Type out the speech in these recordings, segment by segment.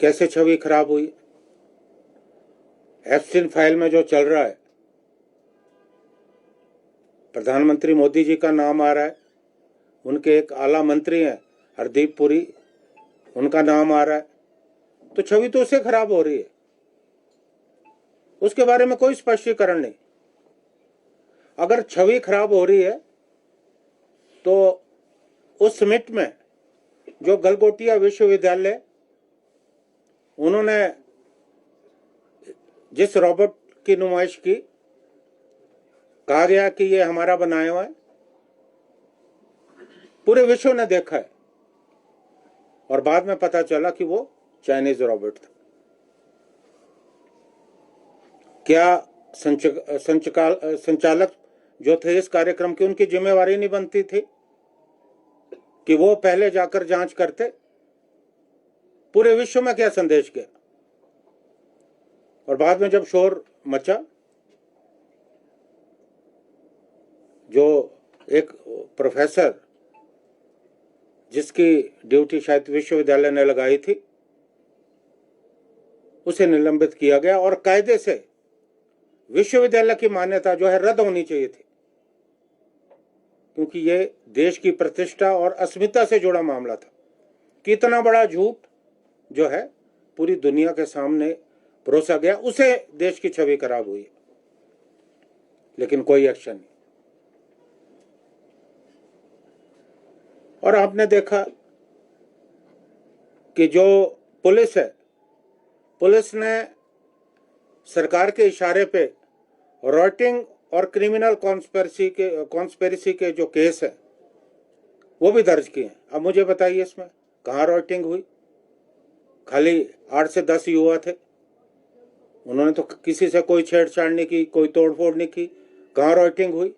कैसे छवि खराब हुई। एप्स्टीन फाइल में जो चल रहा है, प्रधानमंत्री मोदी जी का नाम आ रहा है, उनके एक आला मंत्री हैं हरदीप पुरी, उनका नाम आ रहा है, तो छवि तो उससे खराब हो रही है। उसके बारे में कोई स्पष्टीकरण नहीं। अगर छवि खराब हो रही है तो उस समिट में जो गलगोटिया विश्वविद्यालय, उन्होंने जिस रोबोट की नुमाइश की, कहा गया कि ये हमारा बनाया हुआ है, पूरे विश्व ने देखा है और बाद में पता चला कि वो चाइनीज रोबोट था। क्या संचालक जो थे इस कार्यक्रम की, उनकी जिम्मेवारी नहीं बनती थी कि वो पहले जाकर जांच करते? पूरे विश्व में क्या संदेश गया? और बाद में जब शोर मचा, जो एक प्रोफेसर जिसकी ड्यूटी शायद विश्वविद्यालय ने लगाई थी, उसे निलंबित किया गया और कायदे से विश्वविद्यालय की मान्यता जो है रद्द होनी चाहिए थी, क्योंकि ये देश की प्रतिष्ठा और अस्मिता से जुड़ा मामला था। कितना बड़ा झूठ जो है पूरी दुनिया के सामने परोसा गया, उसे देश की छवि खराब हुई, लेकिन कोई एक्शन नहीं। और आपने देखा कि जो पुलिस है, पुलिस ने सरकार के इशारे पे रॉयटिंग और क्रिमिनल कॉन्स्पिरेसी के जो केस है वो भी दर्ज किए हैं। अब मुझे बताइए इसमें कहाँ रॉयटिंग हुई? खाली 8 से 10 युवा थे, उन्होंने तो किसी से कोई छेड़छाड़ नहीं की, कोई तोड़फोड़ नहीं की, कहाँ रॉयटिंग हुई?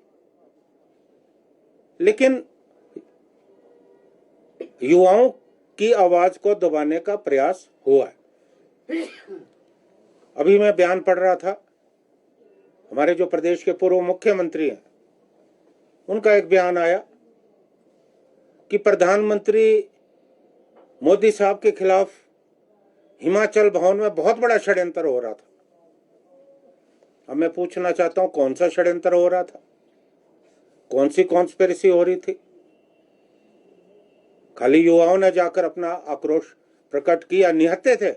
लेकिन युवाओं की आवाज को दबाने का प्रयास हुआ है। अभी मैं बयान पढ़ रहा था, हमारे जो प्रदेश के पूर्व मुख्यमंत्री हैं, उनका एक बयान आया कि प्रधानमंत्री मोदी साहब के खिलाफ हिमाचल भवन में बहुत बड़ा षड्यंत्र हो रहा था। अब मैं पूछना चाहता हूं, कौन सा षड्यंत्र हो रहा था? कौन सी कॉन्स्पिरेसी हो रही थी? खाली युवाओं ने जाकर अपना आक्रोश प्रकट किया, निहत्ते थे।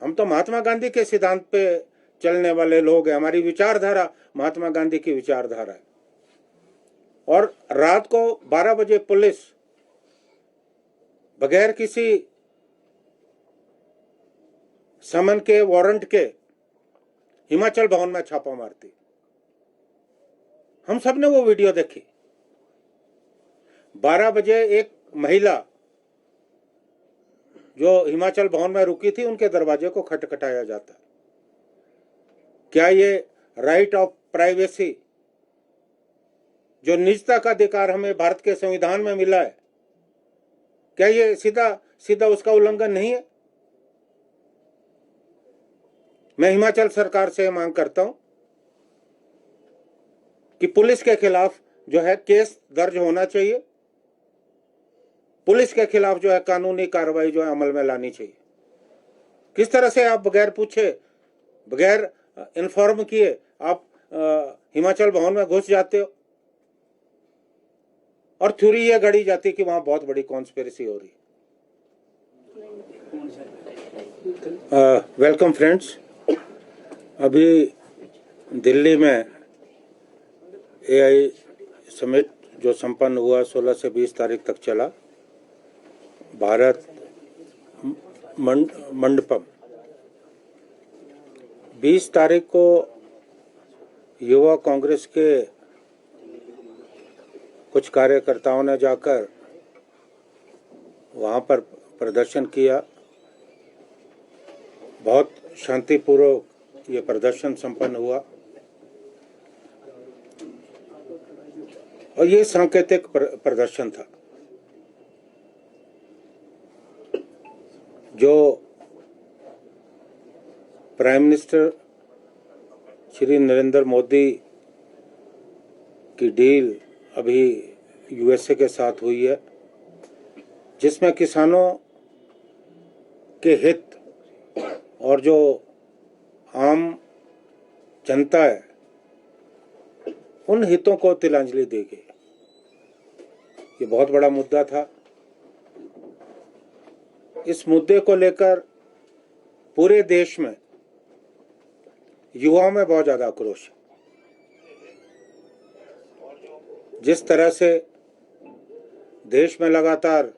हम तो महात्मा गांधी के सिद्धांत पे चलने वाले लोग हैं, हमारी विचारधारा महात्मा गांधी की विचारधारा है। और रात को 12 बजे पुलिस बगैर किसी समन के, वारंट के हिमाचल भवन में छापा मारती। हम सब ने वो वीडियो देखी। 12 बजे एक महिला जो हिमाचल भवन में रुकी थी, उनके दरवाजे को खटखटाया जाता है। क्या ये राइट ऑफ प्राइवेसी, जो निजता का अधिकार हमें भारत के संविधान में मिला है, क्या ये सीधा सीधा उसका उल्लंघन नहीं है? मैं हिमाचल सरकार से मांग करता हूं कि पुलिस के खिलाफ जो है केस दर्ज होना चाहिए, पुलिस के खिलाफ जो है कानूनी कार्रवाई जो है अमल में लानी चाहिए। किस तरह से आप बगैर पूछे, बगैर इन्फॉर्म किए आप हिमाचल भवन में घुस जाते हो और थ्योरी ये गढ़ी जाती कि वहां बहुत बड़ी कॉन्स्पिरेसी हो रही है। वेलकम फ्रेंड्स, अभी दिल्ली में AI समिट जो संपन्न हुआ 16 से 20 तारीख तक चला, भारत मंडपम। 20 तारीख को युवा कांग्रेस के कुछ कार्यकर्ताओं ने जाकर वहां पर प्रदर्शन किया। बहुत शांतिपूर्वक ये प्रदर्शन संपन्न हुआ और ये सांकेतिक प्रदर्शन था। जो प्राइम मिनिस्टर श्री नरेंद्र मोदी की डील अभी USA के साथ हुई है, जिसमें किसानों के हित और जो आम जनता है उन हितों को तिलांजलि दी गई। ये बहुत बड़ा मुद्दा था। इस मुद्दे को लेकर पूरे देश में युवाओं में बहुत ज्यादा आक्रोश है। जिस तरह से देश में लगातार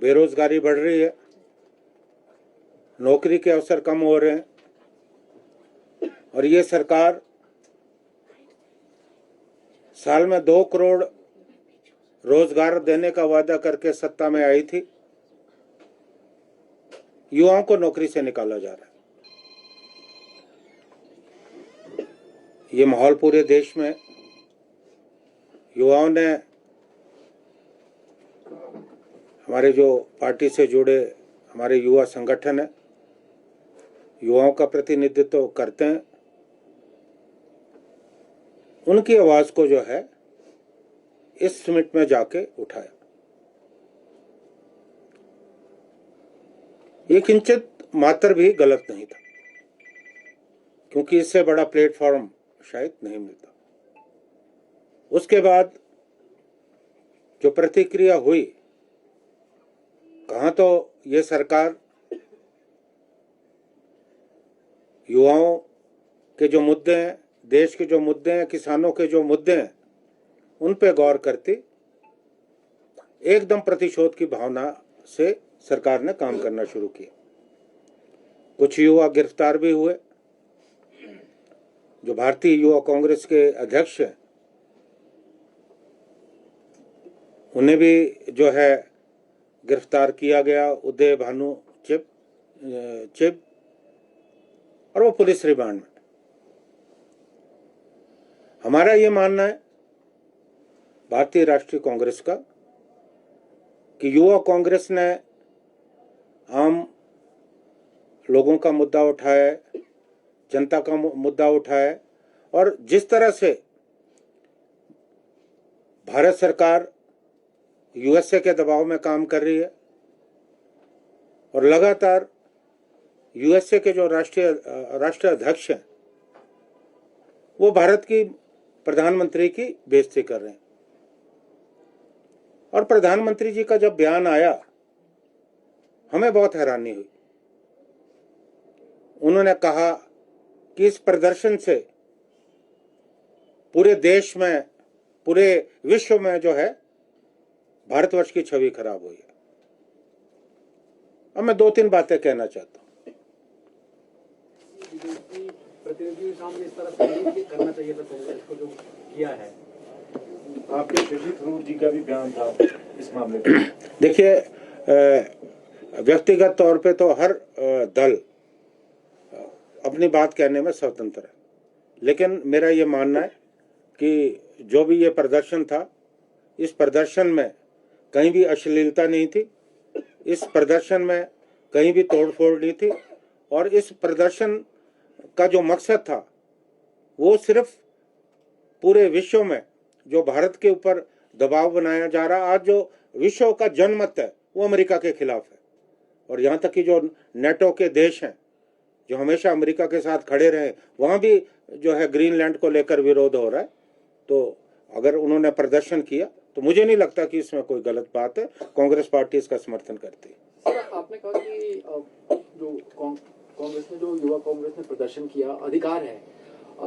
बेरोजगारी बढ़ रही है, नौकरी के अवसर कम हो रहे हैं और ये सरकार साल में 2 करोड़ रोजगार देने का वादा करके सत्ता में आई थी, युवाओं को नौकरी से निकाला जा रहा है। ये माहौल पूरे देश में युवाओं ने, हमारे जो पार्टी से जुड़े हमारे युवा संगठन है, युवाओं का प्रतिनिधित्व करते हैं, उनकी आवाज को जो है इस समिट में जाके उठाया। ये किंचित मात्र भी गलत नहीं था, क्योंकि इससे बड़ा प्लेटफॉर्म शायद नहीं मिलता। उसके बाद जो प्रतिक्रिया हुई, कहां तो ये सरकार युवाओं के जो मुद्दे हैं, देश के जो मुद्दे हैं, किसानों के जो मुद्दे हैं, उन पे गौर करती एकदम प्रतिशोध की भावना से सरकार ने काम करना शुरू किया। कुछ युवा गिरफ्तार भी हुए। जो भारतीय युवा कांग्रेस के अध्यक्ष हैं, उन्हें भी जो है गिरफ्तार किया गया, उदय भानु चिब, और वो पुलिस रिमांड में। हमारा ये मानना है भारतीय राष्ट्रीय कांग्रेस का कि युवा कांग्रेस ने आम लोगों का मुद्दा उठाया है, जनता का मुद्दा उठाया है, और जिस तरह से भारत सरकार यूएसए के दबाव में काम कर रही है और लगातार यूएसए के जो राष्ट्रीय अध्यक्ष हैं वो भारत की प्रधानमंत्री की बेइज्जती कर रहे हैं। और प्रधानमंत्री जी का जब बयान आया, हमें बहुत हैरानी हुई। उन्होंने कहा कि इस प्रदर्शन से पूरे देश में, पूरे विश्व में जो है भारतवर्ष की छवि खराब हुई है। अब मैं 2-3 बातें कहना चाहता हूं। प्रतिनिधियों के सामने इस तरह से करना चाहिए था कांग्रेस को, जो किया है। आपके शशि थरूर जी का भी बयान था इस मामले में। देखिए, व्यक्तिगत तौर पे तो हर दल अपनी बात कहने में स्वतंत्र है, लेकिन मेरा ये मानना है कि जो भी ये प्रदर्शन था, इस प्रदर्शन में कहीं भी अश्लीलता नहीं थी, इस प्रदर्शन में कहीं भी तोड़फोड़ नहीं थी, और इस प्रदर्शन का जो मकसद था वो सिर्फ पूरे विश्व में जो भारत के ऊपर दबाव बनाया जा रहा, आज जो विश्व का जनमत है वो अमेरिका के खिलाफ है। और यहाँ तक कि जो नेटो के देश हैं, जो हमेशा अमेरिका के साथ खड़े रहे, वहाँ भी जो है ग्रीनलैंड को लेकर विरोध हो रहा है। तो अगर उन्होंने प्रदर्शन किया तो मुझे नहीं लगता कि इसमें कोई गलत बात है। कांग्रेस पार्टी इसका समर्थन करती है। सर, आपने कहा कि जो कांग्रेस ने, जो युवा कांग्रेस ने प्रदर्शन किया, अधिकार है,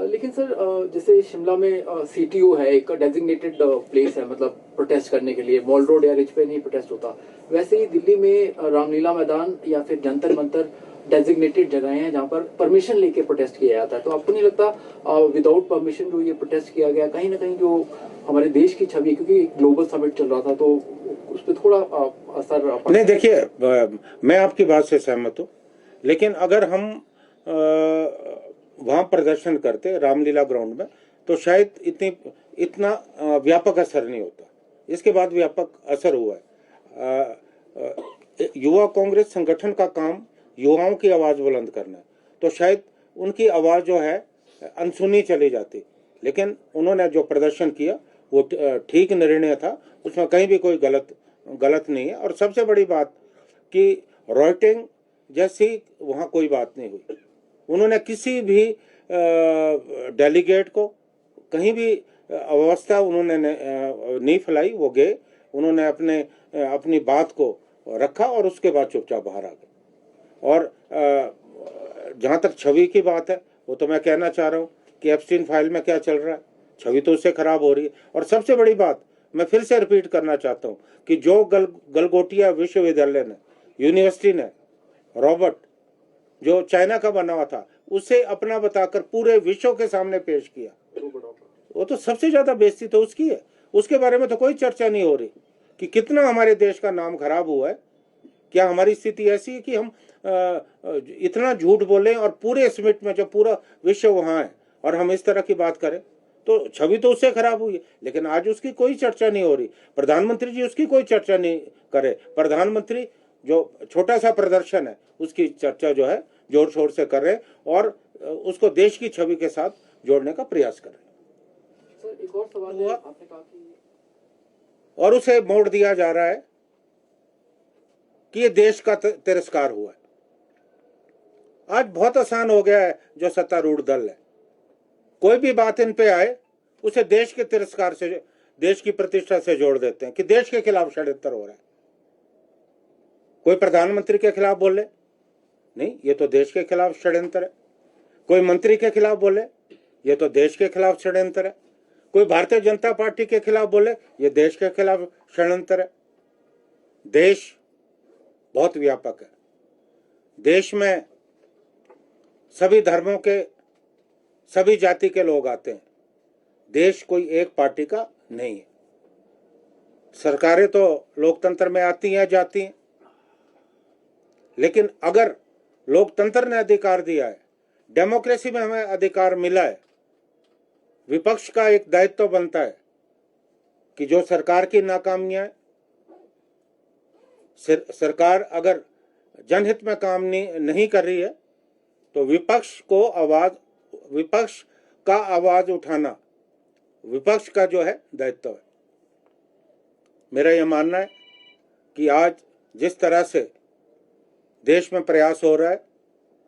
लेकिन सर जैसे शिमला में सीटीओ है, एक डेजिग्नेटेड प्लेस है, मतलब प्रोटेस्ट करने के लिए। मॉल रोड या रिज पे नहीं प्रोटेस्ट होता। वैसे ही दिल्ली में रामलीला मैदान या फिर जंतर मंतर डेजिग्नेटेड जगह हैं जहाँ पर परमिशन लेके प्रोटेस्ट किया जाता है। तो आपको नहीं लगता विदाउट परमिशन जो ये प्रोटेस्ट किया गया, कहीं ना कहीं जो हमारे देश की छवि, क्योंकि ग्लोबल समिट चल रहा था, तो उस पर थोड़ा असर नहीं? देखिए, मैं आपकी बात से सहमत हूँ, लेकिन अगर हम वहां प्रदर्शन करते रामलीला ग्राउंड में तो शायद इतना व्यापक असर नहीं होता। इसके बाद व्यापक असर हुआ है। युवा कांग्रेस संगठन का काम युवाओं की आवाज बुलंद करना है, तो शायद उनकी आवाज जो है अनसुनी चली जाती, लेकिन उन्होंने जो प्रदर्शन किया वो ठीक निर्णय था, उसमें कहीं भी कोई गलत नहीं है। और सबसे बड़ी बात कि रॉयटिंग जैसी वहाँ कोई बात नहीं हुई। उन्होंने किसी भी डेलीगेट को कहीं भी अव्यवस्था उन्होंने नहीं फैलाई। वो गए, उन्होंने अपनी बात को रखा और उसके बाद चुपचाप बाहर आ गए। और जहाँ तक छवि की बात है, वो तो मैं कहना चाह रहा हूँ कि एप्स्टीन फाइल में क्या चल रहा है, छवि तो उससे खराब हो रही है। और सबसे बड़ी बात मैं फिर से रिपीट करना चाहता हूँ कि जो गलगोटिया विश्वविद्यालय ने, यूनिवर्सिटी ने, रॉबर्ट जो चाइना का बना हुआ था, उसे अपना बताकर पूरे विश्व के सामने पेश किया, वो तो सबसे ज्यादा बेइज्जती तो उसकी है। उसके बारे में तो कोई चर्चा नहीं हो रही कि कितना हमारे देश का नाम खराब हुआ है। क्या हमारी स्थिति ऐसी है कि हम इतना झूठ बोले और पूरे समिट में जब पूरा विश्व वहां है और हम इस तरह की बात करें, तो छवि तो उससे खराब हुई है। लेकिन आज उसकी कोई चर्चा नहीं हो रही, प्रधानमंत्री जी उसकी कोई चर्चा नहीं करे। प्रधानमंत्री जो छोटा सा प्रदर्शन है उसकी चर्चा जो है जोर शोर से कर रहे हैं और उसको देश की छवि के साथ जोड़ने का प्रयास कर रहे हैं। सर एक और सवाल है, आपने कहा कि और उसे मोड़ दिया जा रहा है कि ये देश का तिरस्कार हुआ है। आज बहुत आसान हो गया है, जो सत्तारूढ़ दल है, कोई भी बात इन पे आए उसे देश के तिरस्कार से, देश की प्रतिष्ठा से जोड़ देते हैं कि देश के खिलाफ षड्यंत्र हो रहा है। कोई प्रधानमंत्री के खिलाफ बोले, नहीं, ये तो देश के खिलाफ षड्यंत्र है। कोई मंत्री के खिलाफ बोले, ये तो देश के खिलाफ षड्यंत्र है। कोई भारतीय जनता पार्टी के खिलाफ बोले, ये देश के खिलाफ षड्यंत्र है। देश बहुत व्यापक है। देश में सभी धर्मों के, सभी जाति के लोग आते हैं। देश कोई एक पार्टी का नहीं है। सरकारें तो लोकतंत्र में आती हैं जाती हैं, लेकिन अगर लोकतंत्र ने अधिकार दिया है, डेमोक्रेसी में हमें अधिकार मिला है, विपक्ष का एक दायित्व बनता है कि जो सरकार की नाकामियां, सरकार अगर जनहित में काम नहीं कर रही है, तो विपक्ष का आवाज उठाना विपक्ष का जो है दायित्व है। मेरा यह मानना है कि आज जिस तरह से देश में प्रयास हो रहा है,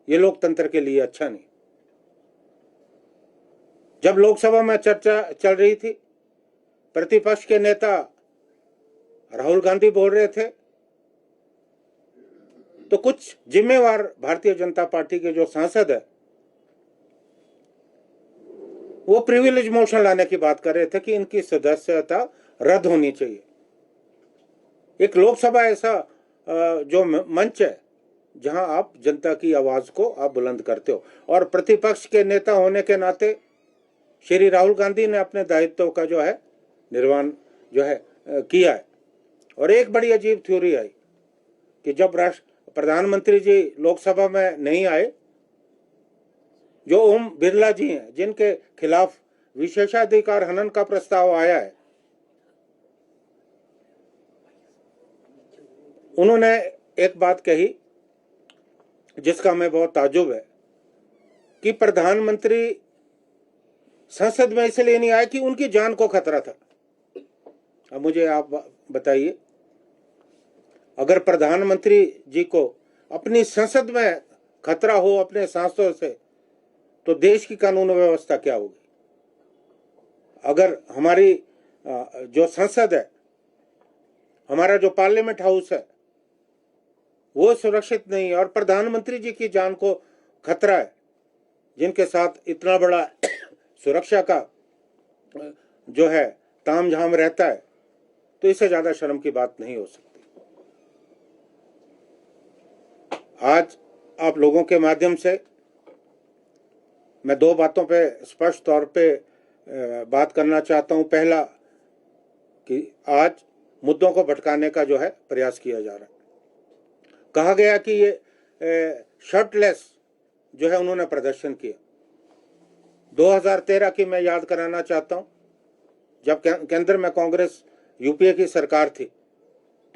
ये लोकतंत्र के लिए अच्छा नहीं। जब लोकसभा में चर्चा चल रही थी, प्रतिपक्ष के नेता राहुल गांधी बोल रहे थे, तो कुछ जिम्मेवार भारतीय जनता पार्टी के जो सांसद है, वो प्रिविलेज मोशन लाने की बात कर रहे थे कि इनकी सदस्यता रद्द होनी चाहिए। एक लोकसभा ऐसा जो मंच है जहां आप जनता की आवाज को आप बुलंद करते हो, और प्रतिपक्ष के नेता होने के नाते श्री राहुल गांधी ने अपने दायित्व का जो है निर्वहन जो है किया है। और एक बड़ी अजीब थ्योरी आई कि जब प्रधानमंत्री जी लोकसभा में नहीं आए, जो ओम बिरला जी हैं, जिनके खिलाफ विशेषाधिकार हनन का प्रस्ताव आया है, उन्होंने एक बात कही जिसका हमें बहुत ताज्जुब है कि प्रधानमंत्री संसद में इसलिए नहीं आए कि उनकी जान को खतरा था। अब मुझे आप बताइए, अगर प्रधानमंत्री जी को अपनी संसद में खतरा हो अपने सांसदों से, तो देश की कानून व्यवस्था क्या होगी? अगर हमारी जो संसद है, हमारा जो पार्लियामेंट हाउस है, वो सुरक्षित नहीं है और प्रधानमंत्री जी की जान को खतरा है, जिनके साथ इतना बड़ा सुरक्षा का जो है तामझाम रहता है, तो इससे ज्यादा शर्म की बात नहीं हो सकती। आज आप लोगों के माध्यम से मैं दो बातों पे स्पष्ट तौर पे बात करना चाहता हूं। पहला कि आज मुद्दों को भटकाने का जो है प्रयास किया जा रहा है। कहा गया कि ये शर्टलेस जो है उन्होंने प्रदर्शन किया। 2013 की मैं याद कराना चाहता हूं, जब केंद्र में कांग्रेस यूपीए की सरकार थी,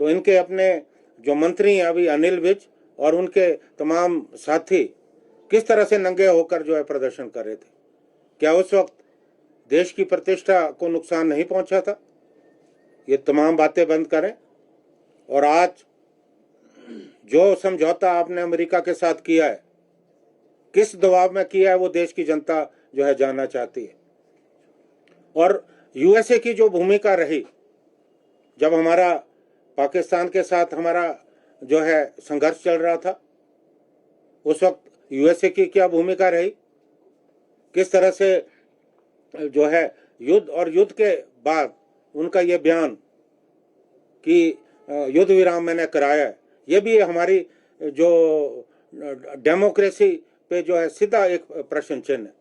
तो इनके अपने जो मंत्री हैं अभी अनिल विज और उनके तमाम साथी किस तरह से नंगे होकर जो है प्रदर्शन कर रहे थे। क्या उस वक्त देश की प्रतिष्ठा को नुकसान नहीं पहुंचा था? ये तमाम बातें बंद करें और आज जो समझौता आपने अमेरिका के साथ किया है, किस दबाव में किया है, वो देश की जनता जो है जानना चाहती है। और यूएसए की जो भूमिका रही, जब हमारा पाकिस्तान के साथ हमारा जो है संघर्ष चल रहा था, उस वक्त यूएसए की क्या भूमिका रही, किस तरह से जो है युद्ध और युद्ध के बाद उनका ये बयान कि युद्ध विराम मैंने कराया है, ये भी हमारी जो डेमोक्रेसी पे जो है सीधा एक प्रश्न चिन्ह है।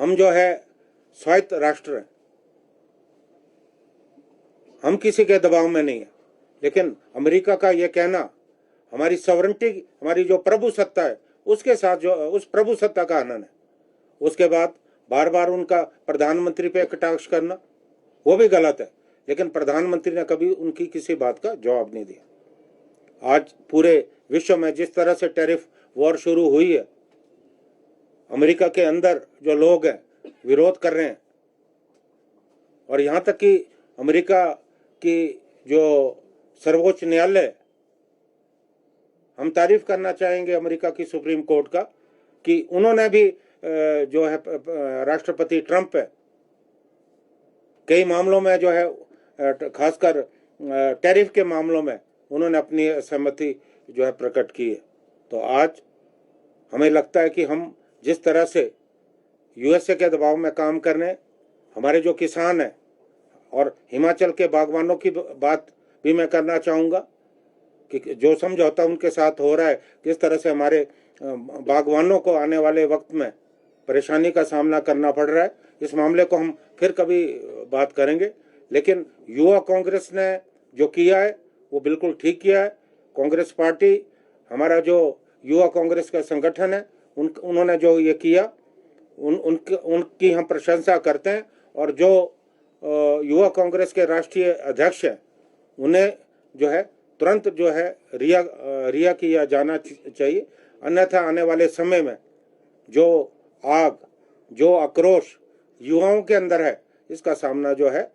हम जो है स्वायत्त राष्ट्र हैं, हम किसी के दबाव में नहीं है, लेकिन अमेरिका का ये कहना हमारी सॉवरेंटी, हमारी जो प्रभु सत्ता है उसके साथ जो उस प्रभु सत्ता का हनन है। उसके बाद बार बार उनका प्रधानमंत्री पे कटाक्ष करना वो भी गलत है, लेकिन प्रधानमंत्री ने कभी उनकी किसी बात का जवाब नहीं दिया। आज पूरे विश्व में जिस तरह से टैरिफ वॉर शुरू हुई है, अमेरिका के अंदर जो लोग हैं विरोध कर रहे हैं, और यहाँ तक कि अमेरिका की जो सर्वोच्च न्यायालय, हम तारीफ करना चाहेंगे अमेरिका की सुप्रीम कोर्ट का कि उन्होंने भी जो है राष्ट्रपति ट्रंप है कई मामलों में जो है खासकर टैरिफ के मामलों में उन्होंने अपनी सहमति जो है प्रकट की है। तो आज हमें लगता है कि हम जिस तरह से यूएसए के दबाव में काम करने, हमारे जो किसान हैं और हिमाचल के बागवानों की बात भी मैं करना चाहूँगा कि जो समझौता उनके साथ हो रहा है, किस तरह से हमारे बागवानों को आने वाले वक्त में परेशानी का सामना करना पड़ रहा है, इस मामले को हम फिर कभी बात करेंगे। लेकिन युवा कांग्रेस ने जो किया है वो बिल्कुल ठीक किया है। कांग्रेस पार्टी, हमारा जो युवा कांग्रेस का संगठन है, उन्होंने जो ये किया उनकी हम प्रशंसा करते हैं। और जो युवा कांग्रेस के राष्ट्रीय अध्यक्ष हैं उन्हें जो है तुरंत जो है रिहा किया जाना चाहिए, अन्यथा आने वाले समय में जो आग, जो आक्रोश युवाओं के अंदर है, इसका सामना जो है